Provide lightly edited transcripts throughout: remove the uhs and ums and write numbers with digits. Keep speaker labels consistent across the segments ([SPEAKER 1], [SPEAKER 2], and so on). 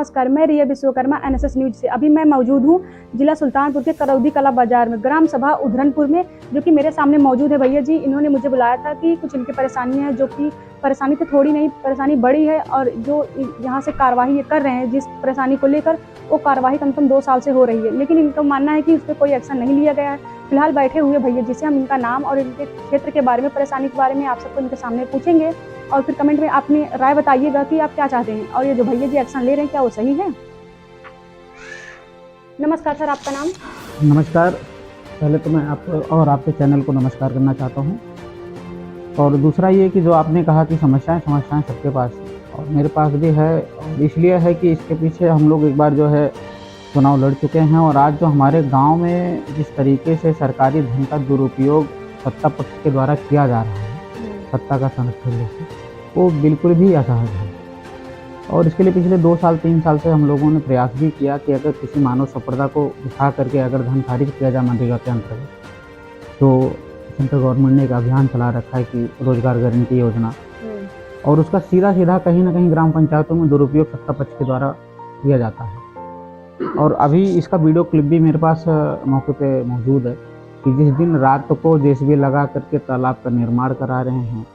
[SPEAKER 1] नमस्कार, मैं रिया Vishwakarma NSS news से। अभी मैं मौजूद हूँ जिला सुल्तानपुर के करौदी कला बाजार में, ग्राम सभा उधरनपुर में, जो कि मेरे सामने मौजूद है भैया जी। इन्होंने मुझे बुलाया था कि कुछ इनकी परेशानियां हैं, जो कि परेशानी तो थोड़ी नहीं, परेशानी बड़ी है। और जो यहाँ से कार्रवाई ये कर रहे हैं जिस परेशानी को लेकर, वो कार्रवाई कम से कम 2 साल से हो रही है, लेकिन इनका मानना है कि उस पर कोई एक्शन नहीं लिया गया है। फिलहाल बैठे हुए भैया जिसे हम इनका नाम और इनके क्षेत्र के बारे में, परेशानी के बारे में आप सबको इनके सामने पूछेंगे, और फिर कमेंट में अपनी राय बताइएगा कि आप क्या चाहते हैं, और ये जो भैया जी एक्शन ले रहे हैं क्या वो सही है। नमस्कार सर, आपका नाम?
[SPEAKER 2] नमस्कार। पहले तो मैं आपको और आपके चैनल को नमस्कार करना चाहता हूं। और दूसरा ये कि जो आपने कहा कि समस्याएं सबके पास है, और मेरे पास भी है, और इसलिए है कि इसके पीछे हम लोग एक बार जो है चुनाव लड़ चुके हैं। और आज जो हमारे गांव में जिस तरीके से सरकारी धन का दुरुपयोग सत्ता पक्ष के द्वारा किया जा रहा है, सत्ता का संरक्षण लेकर, वो बिल्कुल भी असहज है। और इसके लिए पिछले 2 साल 3 साल से हम लोगों ने प्रयास भी किया कि अगर किसी मानव संपदा को उठा करके अगर धन खारिज किया जाए मनरेगा के अंतर्गत, तो सेंट्रल गवर्नमेंट ने एक अभियान चला रखा है कि रोजगार गारंटी योजना, और उसका सीधा कहीं ना कहीं ग्राम पंचायतों में दुरुपयोग सत्ता पक्ष के द्वारा किया जाता है। और अभी इसका वीडियो क्लिप भी मेरे पास मौके पे मौजूद है कि जिस दिन रात को जेसीबी लगा करके तालाब का निर्माण करा रहे हैं,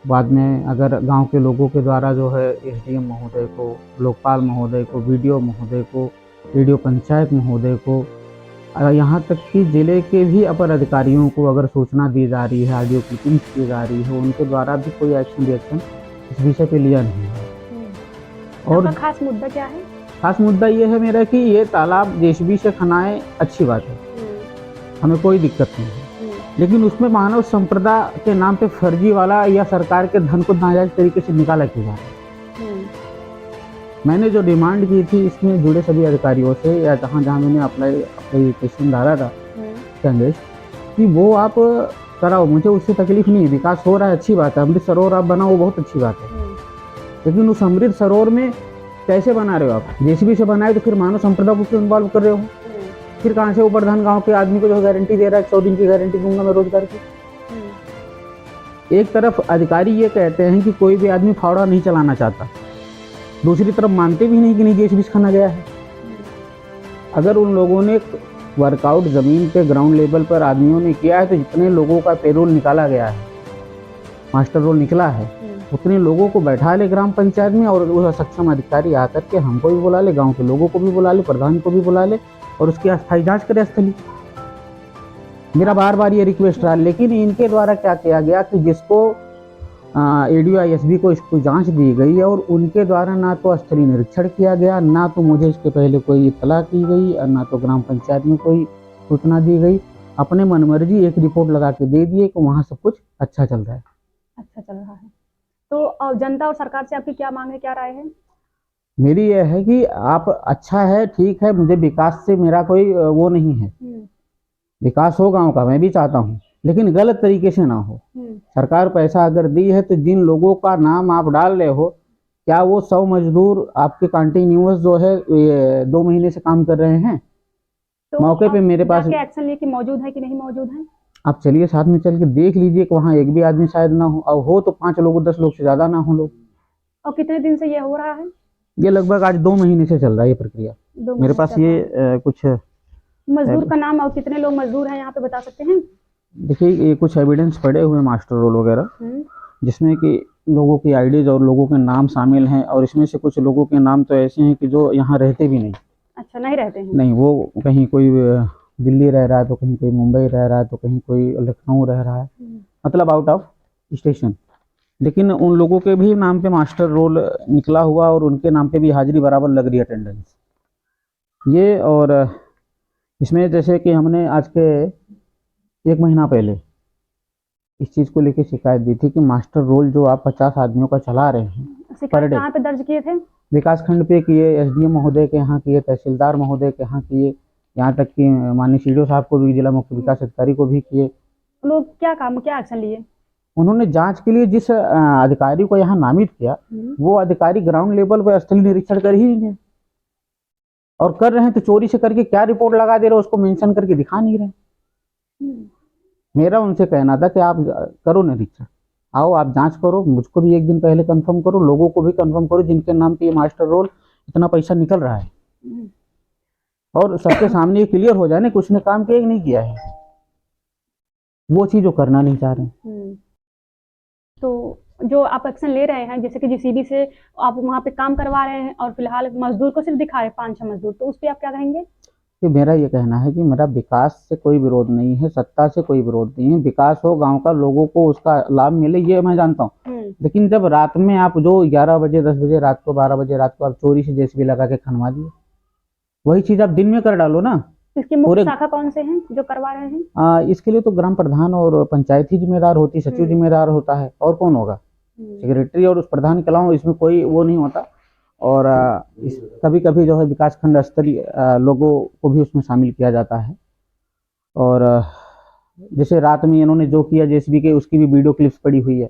[SPEAKER 2] बाद में अगर गांव के लोगों के द्वारा जो है एसडीएम महोदय को, लोकपाल महोदय को, वीडियो महोदय को, वीडियो पंचायत महोदय को, यहाँ तक कि जिले के भी अपर अधिकारियों को अगर सूचना दी जा रही है, ऑडियो क्लिपिंग्स की जा रही है, उनके द्वारा भी कोई एक्शन रिएक्शन इस विषय पे लिया नहीं है।
[SPEAKER 1] और खास मुद्दा क्या है?
[SPEAKER 2] खास मुद्दा ये है मेरा कि ये तालाब जेसीबी से खनाए, अच्छी बात है, हमें कोई दिक्कत नहीं है, लेकिन उसमें मानव संपदा के नाम पे फर्जी वाला या सरकार के धन को नाजायज तरीके से निकाला क्यों जा रहा है। मैंने जो डिमांड की थी इसमें जुड़े सभी अधिकारियों से, या जहाँ जहाँ मैंने एप्लीकेशन डाला था संदेश, कि वो आप कराओ, मुझे उससे तकलीफ नहीं है, विकास हो रहा है, अच्छी बात है, अमृत सरोवर आप बनाओ, वो बहुत अच्छी बात है, लेकिन उस अमृत सरोवर में कैसे बना रहे हो आप? जेसीबी से बनाए तो फिर मानव संपदा को क्यों इन्वॉल्व कर रहे हो? फिर कहाँ से वो प्रधान गांव के आदमी को जो गारंटी दे रहा है 100 दिन की गारंटी दूंगा मैं रोजगार की? एक तरफ अधिकारी ये कहते हैं कि कोई भी आदमी फावड़ा नहीं चलाना चाहता, दूसरी तरफ मानते भी नहीं कि नहीं जेसीबी से खाना गया है। अगर उन लोगों ने वर्कआउट जमीन पे ग्राउंड लेवल पर आदमियों ने किया है, तो जितने लोगों का पेरोल निकाला गया है, मास्टर रोल निकला है, उतने लोगों को बैठा ले ग्राम पंचायत में, और वो सक्षम अधिकारी आकर के हमको भी बुला ले, गांव के लोगों को भी बुला ले, प्रधान को भी बुला ले, और उसकी अस्थायी जांच करे स्थली। मेरा बार बार ये रिक्वेस्ट रहा, लेकिन इनके द्वारा क्या किया गया कि जिसको एडीओ आईएसबी को इसको जांच दी गई, और उनके द्वारा ना तो स्थलीय निरीक्षण किया गया, ना तो मुझे इसके पहले कोई इत्तला की गई, और ना तो ग्राम पंचायत में कोई सूचना दी गई। अपने मनमर्जी एक रिपोर्ट लगा के दे दिए कि वहाँ सब कुछ अच्छा चल रहा है।
[SPEAKER 1] अच्छा चल रहा है। तो जनता और सरकार से आपकी क्या मांग है, क्या राय है?
[SPEAKER 2] मेरी यह है कि आप, अच्छा है, ठीक है, मुझे विकास से मेरा कोई वो नहीं है, विकास हो गांव का, मैं भी चाहता हूँ, लेकिन गलत तरीके से ना हो। सरकार पैसा अगर दी है तो जिन लोगों का नाम आप डाल रहे हो, क्या वो 100 मजदूर आपके कंटिन्यूअस जो है 2 महीने से काम कर रहे हैं? तो मौके पे मेरे पास
[SPEAKER 1] एक्शन लेके मौजूद है कि नहीं मौजूद है?
[SPEAKER 2] आप चलिए साथ में चल के देख लीजिए कि वहाँ एक भी आदमी शायद ना हो, और हो तो 5 लोग 10 लोग से ज्यादा ना हो लोग।
[SPEAKER 1] और कितने दिन से ये हो रहा है?
[SPEAKER 2] ये लगभग आज 2 महीने से चल रहा है ये प्रक्रिया। मेरे पास ये कुछ
[SPEAKER 1] मजदूर का नाम और कितने लोग मजदूर हैं यहाँ पे बता सकते हैं?
[SPEAKER 2] देखिए, ये कुछ एविडेंस पड़े हुए मास्टर रोल वगैरह, जिसमें कि लोगों की आईडीज और लोगों के नाम शामिल हैं, और इसमें से कुछ लोगों के नाम तो ऐसे हैं कि जो यहाँ रहते भी नहीं।
[SPEAKER 1] अच्छा, नहीं रहते हैं? नहीं,
[SPEAKER 2] वो कहीं कोई दिल्ली रह रहा है, तो कहीं कोई मुंबई रह रहा है, तो कहीं कोई लखनऊ रह रहा है, मतलब आउट ऑफ स्टेशन। लेकिन उन लोगों के भी नाम पे मास्टर रोल निकला हुआ, और उनके नाम पे भी हाजिरी बराबर लग रही है, अटेंडेंस ये। और इसमें जैसे कि हमने आज के 1 महीना पहले इस चीज़ को लेकर शिकायत दी थी कि मास्टर रोल जो आप 50 आदमियों का चला रहे हैं पर डे,
[SPEAKER 1] कहाँ पे दर्ज किए थे?
[SPEAKER 2] विकास खंड पे किए, एसडीएम महोदय के यहाँ किए, तहसीलदार महोदय के यहाँ किए, यहाँ तक कि माननीय सीडीओ साहब को भी, जिला मुख्य विकास अधिकारी को भी किए।
[SPEAKER 1] लोग क्या एक्शन लिए?
[SPEAKER 2] उन्होंने जांच के लिए जिस अधिकारी को यहाँ नामित किया, वो अधिकारी ग्राउंड लेवल पर स्थलीय निरीक्षण कर ही नहीं है, और कर रहे हैं तो चोरी से करके क्या रिपोर्ट लगा दे रहे, उसको मेंशन करके दिखा नहीं रहे। मेरा उनसे कहना था कि आप करो निरीक्षण, आओ आप जांच करो, मुझको भी एक दिन पहले कंफर्म करो, लोगों को भी कंफर्म करो जिनके नाम पे ये मास्टर रोल इतना पैसा निकल रहा है
[SPEAKER 1] हम्म,
[SPEAKER 2] और सबके सामने ये क्लियर हो जाए ना कि उसने काम किया कि नहीं किया है, वो चीज वो करना नहीं चाह रहे हैं।
[SPEAKER 1] तो जो आप एक्शन ले रहे हैं, जैसे कि जीसीबी से आप वहाँ पे काम करवा रहे हैं और फिलहाल मजदूर को सिर्फ दिखा रहे हैं 5-6 मजदूर, तो उस पे आप क्या कहेंगे?
[SPEAKER 2] कि मेरा ये कहना है कि मेरा विकास से कोई विरोध नहीं है, सत्ता से कोई विरोध नहीं है, विकास हो, गांव का लोगों को उसका लाभ मिले, ये मैं जानता हूँ। लेकिन जब रात में आप जो 11 बजे 10 बजे रात को 12 बजे रात को आप चोरी से जेसीबी लगा के खनवा दिए, वही चीज आप दिन में कर डालो ना।
[SPEAKER 1] इसकी मुख्य शाखा कौन से हैं जो करवा रहे हैं?
[SPEAKER 2] इसके लिए तो ग्राम प्रधान और पंचायत ही जिम्मेदार होती, सचिव जिम्मेदार होता है, और कौन होगा? सेक्रेटरी और उस प्रधान के अलावा इसमें कोई वो नहीं होता। और कभी कभी जो है विकास खंड स्तरीय लोगों को भी उसमें शामिल किया जाता है। और जैसे रात में इन्होंने जो किया जेसीबी के, उसकी भी वीडियो क्लिप्स पड़ी हुई है।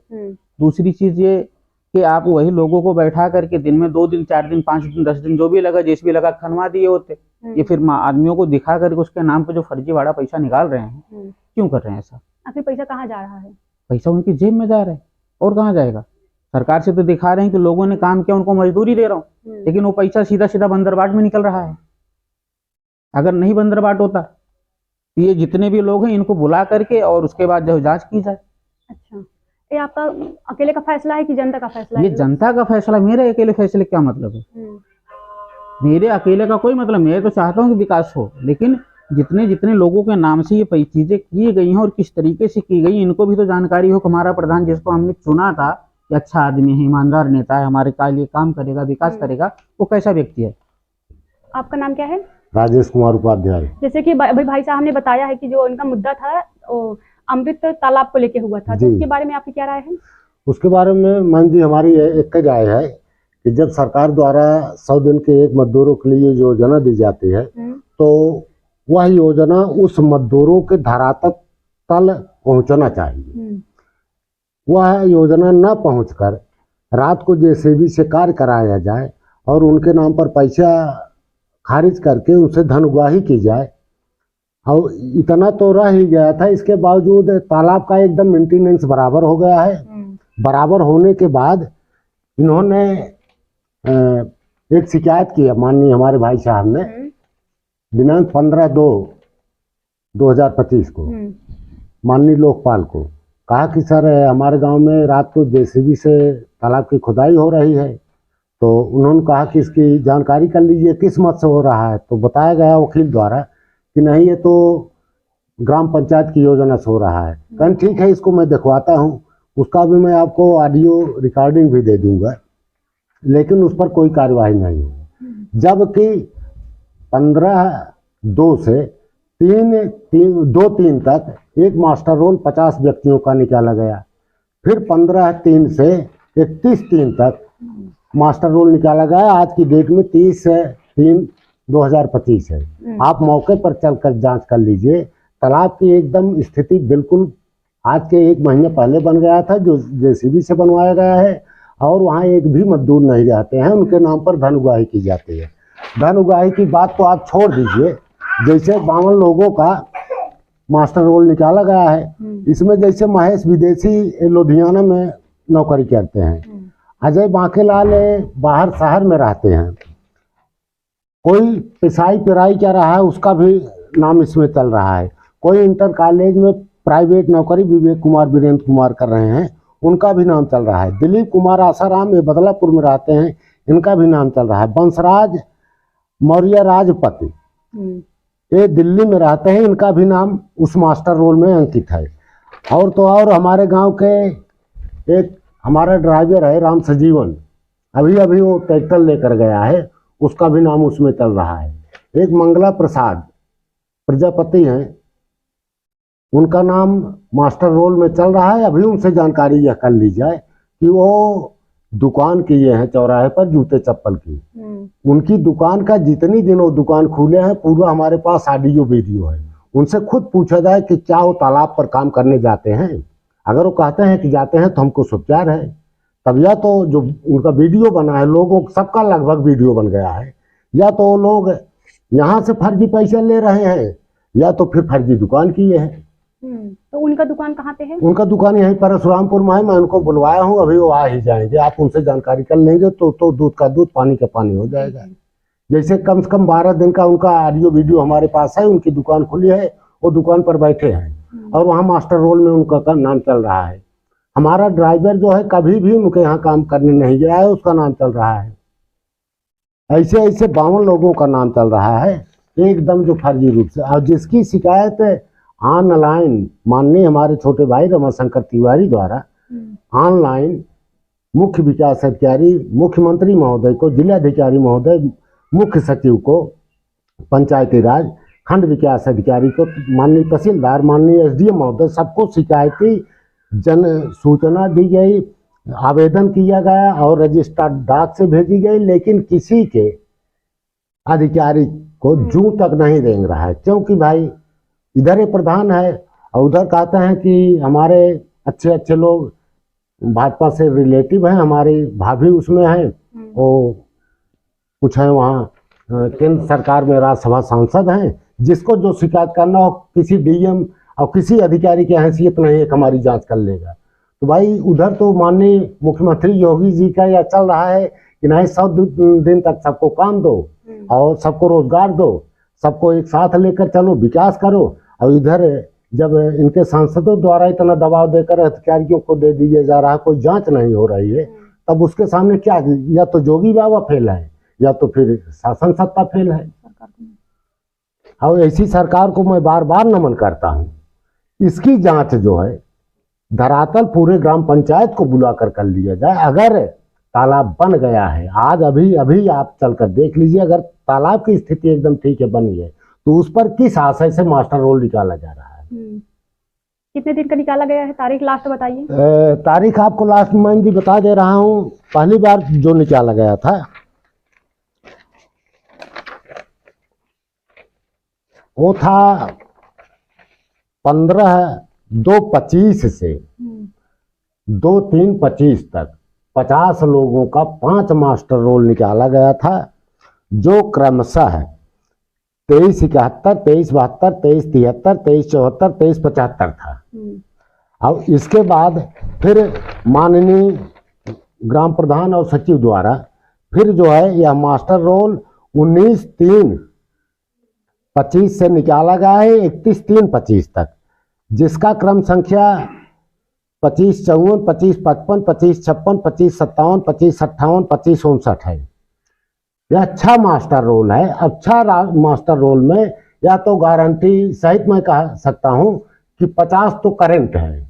[SPEAKER 2] दूसरी चीज ये कि आप वही लोगों को बैठा करके दिन में 2 दिन 4 दिन 5 दिन 10 दिन जो भी लगा जेसीबी लगा खनवा दिए होते, ये फिर आदमियों को दिखा करके उसके नाम पे जो फर्जीवाड़ा पैसा निकाल रहे हैं, क्यों कर रहे हैं ऐसा?
[SPEAKER 1] आखिर पैसा कहाँ जा रहा है?
[SPEAKER 2] पैसा उनकी जेब में जा रहा है, और कहाँ जाएगा? सरकार से तो दिखा रहे हैं कि लोगों ने काम किया, उनको मजदूरी दे रहा हूँ, लेकिन वो पैसा सीधा सीधा बंदरबाट में निकल रहा है। अगर नहीं बंदरबाट होता तो ये जितने भी लोग हैं इनको बुला करके और उसके बाद जो जांच की जाए।
[SPEAKER 1] अच्छा, ये आपका अकेले का फैसला है कि जनता का फैसला है?
[SPEAKER 2] ये जनता का फैसला, मेरे अकेले फैसले क्या मतलब है? मेरे अकेले का कोई मतलब नहीं है। तो चाहता हूँ कि विकास हो, लेकिन जितने जितने लोगों के नाम से ये चीजें की गई हैं और किस तरीके से की गई, इनको भी तो जानकारी हो। हमारा प्रधान जिसको हमने चुना था कि अच्छा आदमी है, ईमानदार नेता है, हमारे के लिए काम करेगा, विकास करेगा, वो कैसा व्यक्ति है?
[SPEAKER 1] आपका नाम क्या है?
[SPEAKER 3] राजेश कुमार उपाध्याय।
[SPEAKER 1] जैसे कि भाई साहब ने बताया है कि जो इनका मुद्दा था अमृत तालाब को लेके हुआ था, तो उसके बारे में आपकी क्या राय है?
[SPEAKER 3] उसके बारे में मान जी हमारी एक राय है कि जब सरकार द्वारा 100 दिन के एक मजदूरों के लिए योजना दी जाती है, तो वह योजना उस मजदूरों के धरातल तल पहुंचना चाहिए। वह योजना न पहुंचकर रात को जेसीबी से कार्य कराया जाए और उनके नाम पर पैसा खारिज करके उनसे धन उगाही की जाए। और इतना तो रह ही गया था, इसके बावजूद तालाब का एकदम मेंटेनेंस बराबर हो गया है। बराबर होने के बाद इन्होंने एक शिकायत की है माननीय हमारे भाई साहब ने दिनांक 15/2/2025 को माननीय लोकपाल को कहा कि सर हमारे गांव में रात को जेसीबी से तालाब की खुदाई हो रही है। तो उन्होंने कहा कि इसकी जानकारी कर लीजिए किस मत से हो रहा है। तो बताया गया वकील द्वारा कि नहीं, ये तो ग्राम पंचायत की योजना से हो रहा है। कहन ठीक है, इसको मैं दिखवाता हूँ, उसका भी मैं आपको ऑडियो रिकॉर्डिंग भी दे दूंगा, लेकिन उस पर कोई कार्यवाही नहीं हुई। जबकि 15/2 से 2/3 तक एक मास्टर रोल 50 व्यक्तियों का निकाला गया। फिर 15/3 से 31/3 तक मास्टर रोल निकाला गया। आज की डेट में 30/3/2025 है। आप मौके पर चलकर जांच कर लीजिए। तालाब की एकदम स्थिति बिल्कुल आज के 1 महीने पहले बन गया था, जो जेसीबी से बनवाया गया है, और वहाँ एक भी मजदूर नहीं रहते हैं। उनके नाम पर धन उगाही की जाती है। धन उगाही की बात तो आप छोड़ दीजिए, जैसे 52 लोगों का मास्टर रोल निकाला गया है, इसमें जैसे महेश विदेशी लुधियाना में नौकरी करते हैं, अजय बांकेलाल बाहर शहर में रहते हैं, कोई पिसाई पिराई क्या रहा है उसका भी नाम इसमें चल रहा है, कोई इंटर कॉलेज में प्राइवेट नौकरी विवेक कुमार वीरेंद्र कुमार कर रहे हैं, उनका भी नाम चल रहा है। दिलीप कुमार आसाराम ये बदलापुर में रहते हैं, इनका भी नाम चल रहा है। बंसराज मौर्य राजपति ये दिल्ली में रहते हैं, इनका भी नाम उस मास्टर रोल में अंकित है। और तो और हमारे गांव के एक हमारा ड्राइवर है राम सजीवन, अभी वो ट्रैक्टर लेकर गया है, उसका भी नाम उसमें चल रहा है। एक मंगला प्रसाद प्रजापति हैं, उनका नाम मास्टर रोल में चल रहा है। अभी उनसे जानकारी यह कर ली जाए कि वो दुकान किए हैं चौराहे पर जूते चप्पल की। उनकी दुकान का जितनी दिन वो दुकान खुले हैं पूरा हमारे पास ऑडियो वीडियो है। उनसे खुद पूछा जाए कि क्या वो तालाब पर काम करने जाते हैं। अगर वो कहते हैं कि जाते हैं तो हमको सुपचार है। तब या तो जो उनका वीडियो बना है, लोगों सबका लगभग वीडियो बन गया है, या तो वो लोग यहाँ से फर्जी पैसे ले रहे हैं, या तो फिर फर्जी दुकान किए हैं।
[SPEAKER 1] तो उनका दुकान कहाँ पे है?
[SPEAKER 3] उनका दुकान यहीं परशुरामपुर में है। मैं उनको बुलवाया हूँ, अभी वो आ ही जाएंगे। आप उनसे जानकारी कर लेंगे तो दूध का दूध पानी का पानी हो जाएगा। जैसे कम से कम 12 दिन का उनका ऑडियो वीडियो हमारे पास है। उनकी दुकान खुली है, वो दुकान पर बैठे हैं और वहाँ मास्टर रोल में उनका नाम चल रहा है। हमारा ड्राइवर जो है कभी भी उनके यहाँ काम करने नहीं गया है, उसका नाम चल रहा है। ऐसे ऐसे 52 लोगों का नाम चल रहा है एकदम जो फर्जी रूप से। और जिसकी शिकायत ऑनलाइन माननीय हमारे छोटे भाई रमाशंकर तिवारी द्वारा ऑनलाइन मुख्य विकास अधिकारी, मुख्यमंत्री महोदय को, जिलाधिकारी महोदय, मुख्य सचिव को, पंचायती राज, खंड विकास अधिकारी को, माननीय तहसीलदार, माननीय एसडीएम महोदय, सबको शिकायती जन सूचना दी गई, आवेदन किया गया और रजिस्टर्ड डाक से भेजी गई। लेकिन किसी के अधिकारी को जूं तक नहीं रेंग रहा है, क्योंकि भाई इधर एक प्रधान है और उधर कहते हैं कि हमारे अच्छे अच्छे लोग भाजपा से रिलेटिव हैं, हमारी भाभी उसमें है, वो कुछ है वहाँ केंद्र सरकार में राज्यसभा सांसद हैं। जिसको जो शिकायत करना हो किसी डीएम और किसी अधिकारी की हैसियत नहीं है हमारी जांच कर लेगा। तो भाई उधर तो माननीय मुख्यमंत्री योगी जी का यह चल रहा है कि नहीं 100 दिन तक सबको काम दो और सबको रोजगार दो, सबको एक साथ लेकर चलो, विकास करो। और इधर जब इनके सांसदों द्वारा इतना दबाव देकर अधिकारियों को दे दिया जा रहा है, कोई जांच नहीं हो रही है, तब उसके सामने क्या, या तो जोगी बाबा फेल है या तो फिर शासन सत्ता फेल है। और ऐसी सरकार को मैं बार बार नमन करता हूँ। इसकी जांच जो है धरातल पूरे ग्राम पंचायत को बुलाकर कर लिया जाए। अगर तालाब बन गया है, आज अभी आप चलकर देख लीजिए, अगर तालाब की स्थिति एकदम ठीक है, बनी है, तो उस पर किस आशय से मास्टर रोल निकाला जा रहा है?
[SPEAKER 1] कितने दिन का निकाला गया है? तारीख लास्ट बताइए।
[SPEAKER 3] तारीख आपको लास्ट मैं भी बता दे रहा हूँ। पहली बार जो निकाला गया था वो था 15/2/25 से 2/3/25 तक 50 लोगों का 5 मास्टर रोल निकाला गया था, जो क्रमशः 2371, 2372, 2373, 2374, 2375 था। अब इसके बाद फिर माननीय ग्राम प्रधान और सचिव द्वारा फिर जो है यह मास्टर रोल 19/3/25 से निकाला गया है 31/3/25 तक, जिसका क्रम संख्या 2554, 2555, 2556, 2557, 2558, 2559 है। यह अच्छा मास्टर रोल है। अच्छा मास्टर रोल में या तो गारंटी सहित मैं कह सकता हूं कि 50 तो करंट है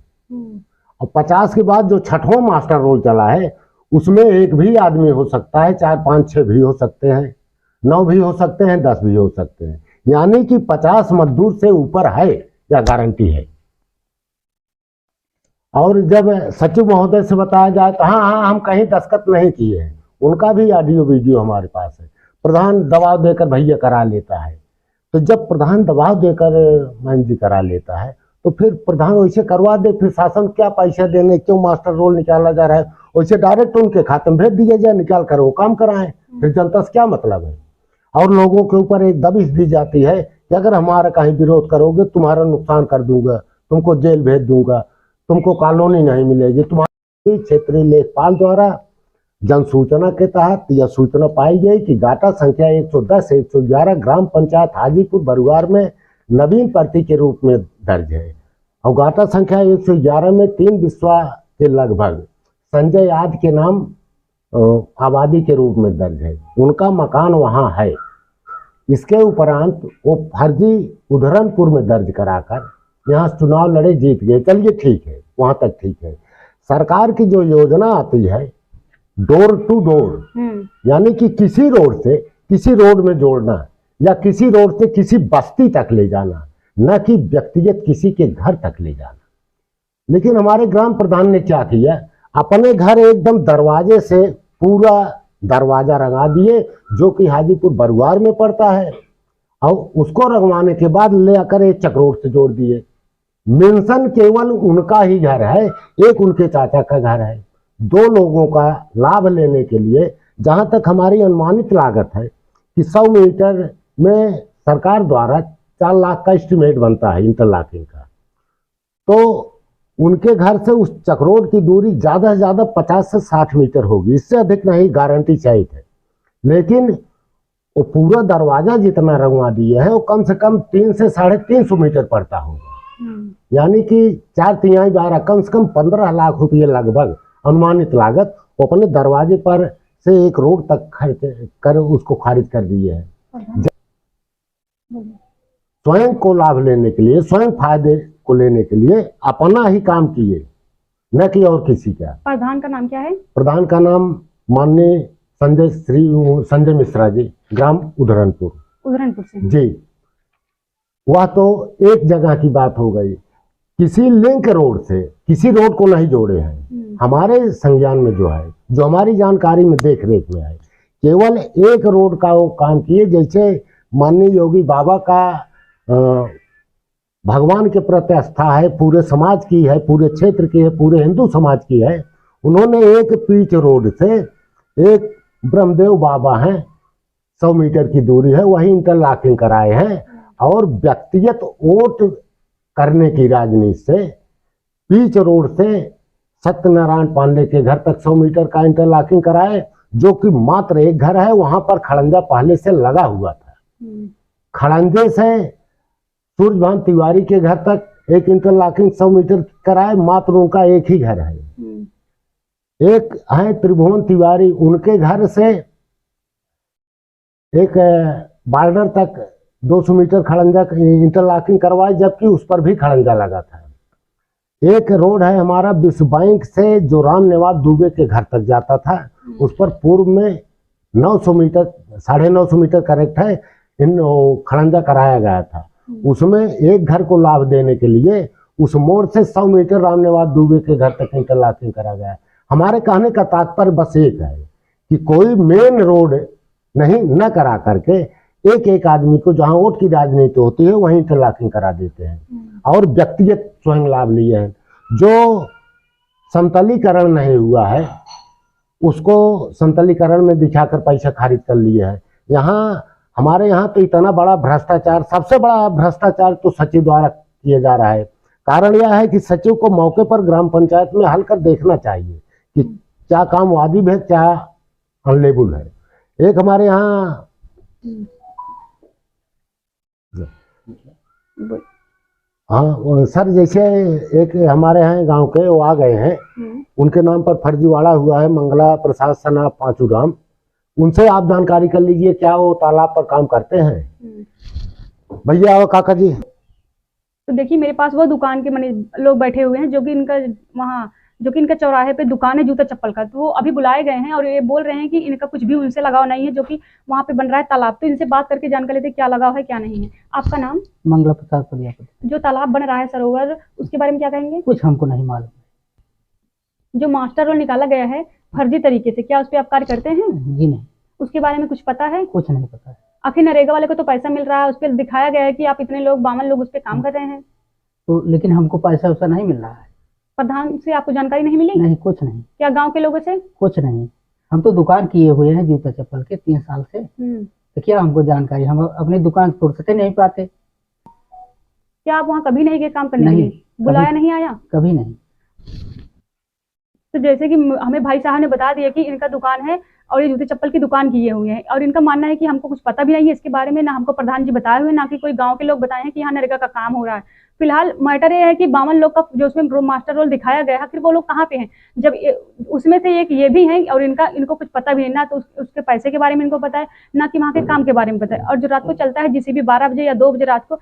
[SPEAKER 3] और 50 के बाद जो 6वां मास्टर रोल चला है उसमें एक भी आदमी हो सकता है, 4, 5, 6 भी हो सकते हैं, 9 भी हो सकते हैं, 10 भी हो सकते हैं, यानी कि 50 मजदूर से ऊपर है, यह गारंटी है। और जब सचिव महोदय से बताया जाए तो हाँ हम कहीं दस्तखत नहीं किए हैं, उनका भी ऑडियो वीडियो हमारे पास है। प्रधान दबाव देकर भैया करा लेता है, तो जब प्रधान दबाव देकर मैम जी करा लेता है तो फिर प्रधान वैसे करवा दे, फिर शासन क्या पैसा देने, क्यों मास्टर रोल निकाला जा रहा है, वैसे डायरेक्ट उनके खाते में भेज दिया जाए, निकाल कर वो काम कराएं, फिर जनता से क्या मतलब है। और लोगों के ऊपर एक दबिश दी जाती है कि अगर हमारा कहीं विरोध करोगे तुम्हारा नुकसान कर दूंगा, तुमको जेल भेज दूंगा, तुमको कॉलोनी नहीं मिलेगी। तुम्हारे क्षेत्रीय लेखपाल द्वारा जन सूचना के तहत यह सूचना पाई गई कि गाटा संख्या 110 से 111 ग्राम पंचायत हाजीपुर बरुआर में नवीन प्रति के रूप में दर्ज है और गाटा संख्या 111 में 3 बिस्वा के लगभग संजय याद के नाम आबादी के रूप में दर्ज है, उनका मकान वहां है। इसके उपरांत वो फर्जी उधरनपुर में दर्ज कराकर यहाँ चुनाव लड़े, जीत गए। चलिए ठीक है, वहां तक ठीक है। सरकार की जो योजना आती है डोर टू डोर, यानी कि किसी रोड से किसी रोड में जोड़ना या किसी रोड से किसी बस्ती तक ले जाना, न कि व्यक्तिगत किसी के घर तक ले जाना। लेकिन हमारे ग्राम प्रधान ने क्या किया, अपने घर एकदम दरवाजे से पूरा दरवाजा रंगा दिए, जो कि हाजीपुर बरुआर में पड़ता है, और उसको रंगवाने के बाद ले आकर एक चक्रोट से जोड़ दिए। मेंशन केवल उनका ही घर है, एक उनके चाचा का घर है। 2 लोगों का लाभ लेने के लिए, जहां तक हमारी अनुमानित लागत है कि 100 मीटर में सरकार द्वारा 4 लाख का एस्टीमेट बनता है इंटरलॉकिंग का, तो उनके घर से उस चक्रोड की दूरी ज़्यादा से ज़्यादा 50 से 60 मीटर होगी, इससे अधिक नहीं गारंटी चाहिए थे। लेकिन वो पूरा दरवाजा जितना रंगवा दिए है वो कम से कम 300 से 350 मीटर पड़ता होगा। यानी कि 4 12 कम से कम 15 लाख रुपये लगभग अनुमानित लागत वो अपने दरवाजे पर से एक रोड तक खर्च कर उसको खारिज कर दिए है। स्वयं को लाभ लेने के लिए, स्वयं फायदे को लेने के लिए अपना ही काम किए, न कि और किसी का।
[SPEAKER 1] प्रधान का नाम क्या है?
[SPEAKER 3] प्रधान का नाम माननीय संजय मिश्रा जी, ग्राम उधरनपुर
[SPEAKER 1] से
[SPEAKER 3] जी। वह तो एक जगह की बात हो गई, किसी लिंक रोड से किसी रोड को नहीं जोड़े हैं। हमारे संज्ञान में जो है, जो हमारी जानकारी में देख रेख में है, केवल एक रोड का वो काम किए। जैसे माननीय योगी बाबा का भगवान के प्रति आस्था है, पूरे समाज की है, पूरे क्षेत्र की है, पूरे हिंदू समाज की है। उन्होंने एक पीच रोड से एक ब्रह्मदेव बाबा हैं 100 मीटर की दूरी है, वही इंटरलॉकिंग कराए हैं। और व्यक्तिगत वोट करने की राजनीति से पीच रोड से सत्यनारायण पांडे के घर तक 100 मीटर का इंटरलॉकिंग कराए, जो कि मात्र एक घर है, वहां पर खड़ंजा पहले से लगा हुआ था। खड़ंजे से सूर्यभान तिवारी के घर तक एक इंटरलॉकिंग 100 मीटर कराए, मात्र उनका एक ही घर है। एक है त्रिभुवन तिवारी, उनके घर से एक बॉर्डर तक 200 मीटर खड़ंजा इंटरलॉकिंग करवाए, जबकि उस पर भी खड़ंजा लगा था। एक रोड है हमारा विश्व बैंक से जो राम निवास दुबे के घर तक जाता था, उस पर पूर्व में 900 मीटर 950 मीटर करेक्ट है इन खड़ंजा कराया गया था। उसमें एक घर को लाभ देने के लिए उस मोड़ से 100 मीटर राम निवास दुबे के घर तक इंटरलॉकिंग करा गया। हमारे कहने का तात्पर्य बस एक है कि कोई मेन रोड नहीं न करा करके एक एक आदमी को जहां वोट की राजनीति होती है वहीं इंटरलॉकिंग करा देते हैं और व्यक्तिगत स्वयं लाभ लिए हैं। जो समतलीकरण नहीं हुआ है उसको समतलीकरण में दिखाकर पैसा खारिज कर लिए है। यहाँ हमारे यहाँ तो इतना बड़ा भ्रष्टाचार, सबसे बड़ा भ्रष्टाचार तो सचिव द्वारा किया जा रहा है। कारण यह है कि सचिव को मौके पर ग्राम पंचायत में हल कर देखना चाहिए कि क्या काम वाजिब है, क्या अनलेबल है। एक हमारे यहाँ हाँ सर, जैसे एक हमारे यहाँ गांव के वो आ गए हैं, उनके नाम पर फर्जीवाड़ा हुआ है, मंगला प्रसाद सना पांचू राम। उनसे आप जानकारी कर लीजिए, क्या वो तालाब पर काम करते हैं। भैया आओ काका जी।
[SPEAKER 1] तो देखिए मेरे पास वो दुकान के लोग बैठे हुए हैं जो कि इनका चौराहे पे दुकान है जूता चप्पल का। तो वो अभी बुलाए गए हैं और ये बोल रहे हैं कि इनका कुछ भी उनसे लगाव नहीं है, जो कि वहाँ पे बन रहा है तालाब। तो इनसे बात करके जानकारी लेते क्या लगाव है क्या नहीं है। आपका नाम?
[SPEAKER 2] मंगला प्रसाद प्रजापति।
[SPEAKER 1] जो तालाब बन रहा है सरोवर, उसके बारे में क्या कहेंगे?
[SPEAKER 2] कुछ हमको नहीं मालूम।
[SPEAKER 1] जो मास्टर रोल निकाला गया है फर्जी तरीके से, क्या उस पर आप कार्य करते हैं?
[SPEAKER 2] जी नहीं।
[SPEAKER 1] उसके बारे में कुछ पता है?
[SPEAKER 2] कुछ नहीं पता है।
[SPEAKER 1] आखिर नरेगा वाले को तो पैसा मिल रहा है, उस पर दिखाया गया है कि आप इतने लोग 52 लोग उस पर काम कर रहे हैं।
[SPEAKER 2] तो लेकिन हमको पैसा वैसा नहीं मिल रहा है।
[SPEAKER 1] प्रधान से आपको जानकारी नहीं मिली?
[SPEAKER 2] नहीं, कुछ नहीं।
[SPEAKER 1] क्या गांव के लोगों से?
[SPEAKER 2] कुछ नहीं। हम तो दुकान किए हुए हैं जूता चप्पल के 3 साल से। तो क्या हमको जानकारी, हम अपनी दुकान फुर्सते नहीं पाते।
[SPEAKER 1] क्या आप वहाँ कभी नहीं गए काम करने के लिए? बुलाया नहीं आया?
[SPEAKER 2] कभी नहीं।
[SPEAKER 1] तो जैसे कि हमें भाई साहब ने बता दिया कि इनका दुकान है और ये जूते चप्पल की दुकान किए हुए हैं, और इनका मानना है कि हमको कुछ पता भी नहीं है इसके बारे में, ना हमको प्रधान जी बताए हुए, ना कि कोई गांव के लोग बताए हैं कि यहाँ नरेगा का काम हो रहा है। फिलहाल मैटर ये है कि 52 लोग का जो उसमें मास्टर रोल दिखाया गया है, आखिर वो लोग कहाँ पे हैं, जब उसमें से एक ये भी है और इनको कुछ पता भी नहीं, ना तो उसके पैसे के बारे में इनको पता है, ना कि वहाँ के काम के बारे में पता है। और जो रात को चलता है जिसे भी 12 बजे या 2 बजे रात को